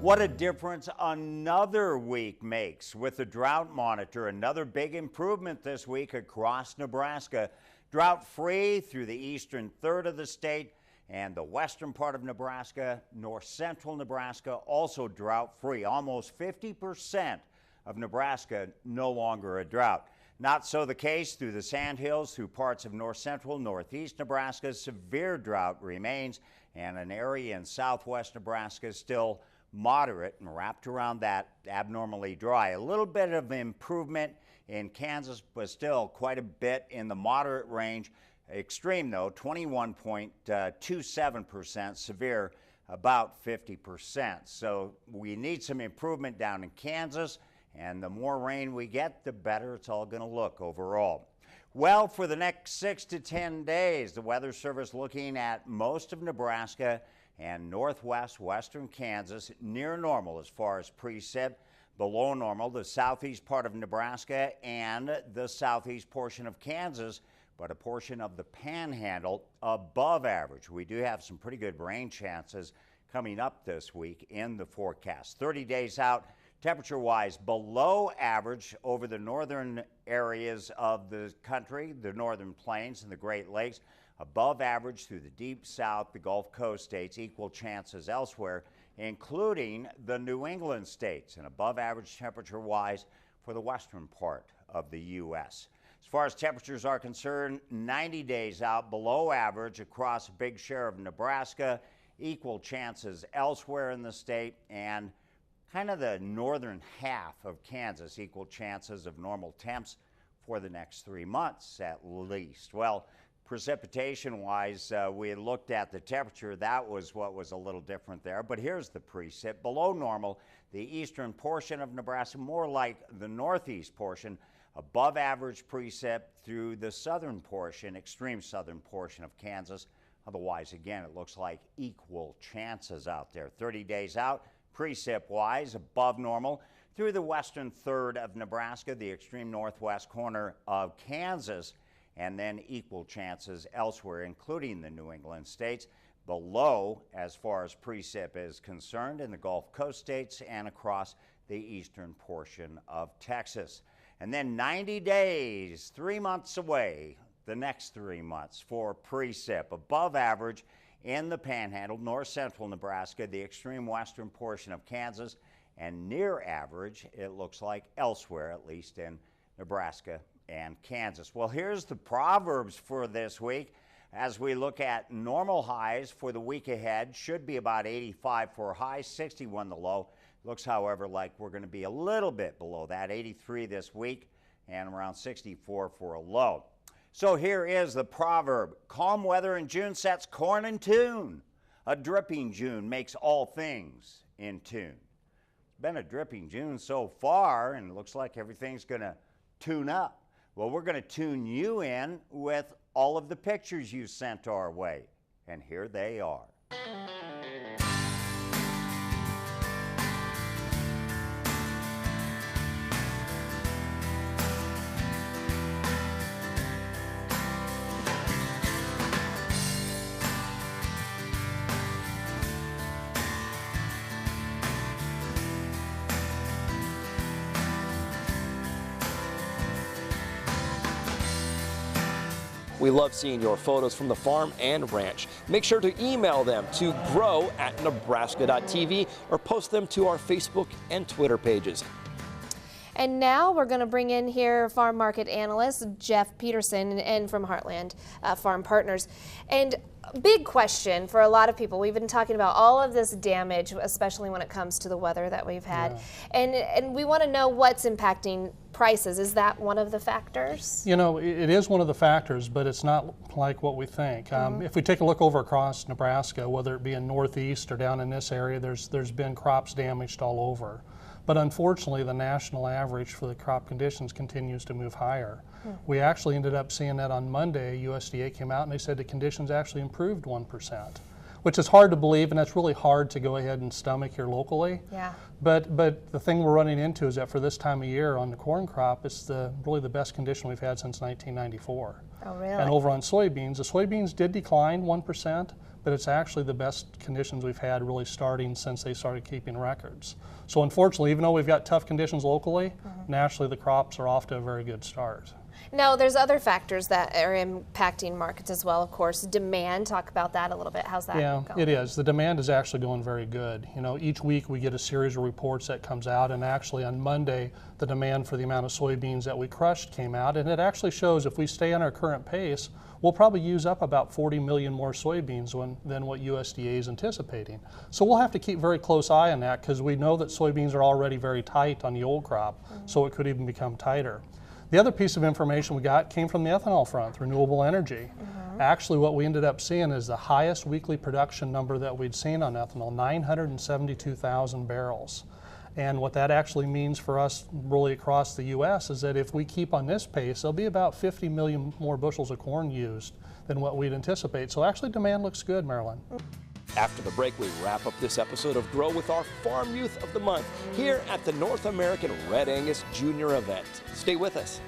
What a difference another week makes with the drought monitor. Another big improvement this week across Nebraska. Drought-free through the eastern third of the state and the western part of Nebraska, north central Nebraska, also drought-free. Almost 50% of Nebraska no longer a drought. Not so the case through the Sandhills, through parts of north central, northeast Nebraska. Severe drought remains, and an area in southwest Nebraska still moderate, and wrapped around that, abnormally dry. A little bit of improvement in Kansas, but still quite a bit in the moderate range. Extreme though, 21.27%, severe about 50%. So we need some improvement down in Kansas, and the more rain we get, the better it's all going to look overall. Well, for the next 6 to 10 days, the Weather Service looking at most of Nebraska and northwest, western Kansas, near normal as far as precip, below normal, the southeast part of Nebraska and the southeast portion of Kansas, but a portion of the panhandle above average. We do have some pretty good rain chances coming up this week in the forecast. 30 days out, temperature-wise, below average over the northern areas of the country, the northern plains and the Great Lakes. Above average through the deep south, the Gulf Coast states, equal chances elsewhere, including the New England states, and above average temperature-wise for the western part of the U.S. As far as temperatures are concerned, 90 days out, below average across a big share of Nebraska, equal chances elsewhere in the state, and kind of the northern half of Kansas, equal chances of normal temps for the next 3 months at least. Well, precipitation-wise, we had looked at the temperature. That was what was a little different there. But here's the precip. Below normal, the eastern portion of Nebraska, more like the northeast portion. Above average precip through the southern portion, extreme southern portion of Kansas. Otherwise, again, it looks like equal chances out there. 30 days out, precip-wise, above normal through the western third of Nebraska, the extreme northwest corner of Kansas, and then equal chances elsewhere, including the New England states. Below, as far as precip is concerned, in the Gulf Coast states and across the eastern portion of Texas. And then 90 days, 3 months away, the next 3 months for precip. Above average in the panhandle, north central Nebraska, the extreme western portion of Kansas, and near average, it looks like elsewhere, at least in Nebraska and Kansas. Well, here's the proverbs for this week. As we look at normal highs for the week ahead, should be about 85 for a high, 61 the low. Looks, however, like we're going to be a little bit below that, 83 this week and around 64 for a low. So here is the proverb. Calm weather in June sets corn in tune. A dripping June makes all things in tune. It's been a dripping June so far, and it looks like everything's going to tune up. Well, we're going to tune you in with all of the pictures you sent our way, and here they are. We love seeing your photos from the farm and ranch. Make sure to email them to grow@nebraska.tv or post them to our Facebook and Twitter pages. And now we're going to bring in here farm market analyst Jeff Peterson and from Heartland Farm Partners. And big question for a lot of people. We've been talking about all of this damage, especially when it comes to the weather that we've had. Yeah. And we want to know what's impacting prices. Is that one of the factors? You know, it is one of the factors, but it's not like what we think. If we take a look over across Nebraska, whether it be in northeast or down in this area, there's been crops damaged all over. But unfortunately, the national average for the crop conditions continues to move higher. We actually ended up seeing that on Monday. USDA came out and they said the conditions actually improved 1%, which is hard to believe, and that's really hard to go ahead and stomach here locally. Yeah. But the thing we're running into is that for this time of year on the corn crop, it's really the best condition we've had since 1994. Oh, really? And over on soybeans, the soybeans did decline 1%, but it's actually the best conditions we've had really starting since they started keeping records. So unfortunately, even though we've got tough conditions locally, nationally the crops are off to a very good start. Now, there's other factors that are impacting markets as well, of course. Demand, talk about that a little bit. How's that Yeah, going? it is. The demand is actually going very good. You know, each week we get a series of reports that comes out, and actually on Monday, the demand for the amount of soybeans that we crushed came out, and it actually shows if we stay on our current pace, we'll probably use up about 40 million more soybeans than what USDA is anticipating. So we'll have to keep very close eye on that because we know that soybeans are already very tight on the old crop, so it could even become tighter. The other piece of information we got came from the ethanol front, renewable energy. Actually, what we ended up seeing is the highest weekly production number that we'd seen on ethanol, 972,000 barrels. And what that actually means for us really across the U.S. is that if we keep on this pace, there'll be about 50 million more bushels of corn used than what we'd anticipate. So actually demand looks good, Marilyn. After the break, we wrap up this episode of Grow with our Farm Youth of the Month here at the North American Red Angus Junior event. Stay with us.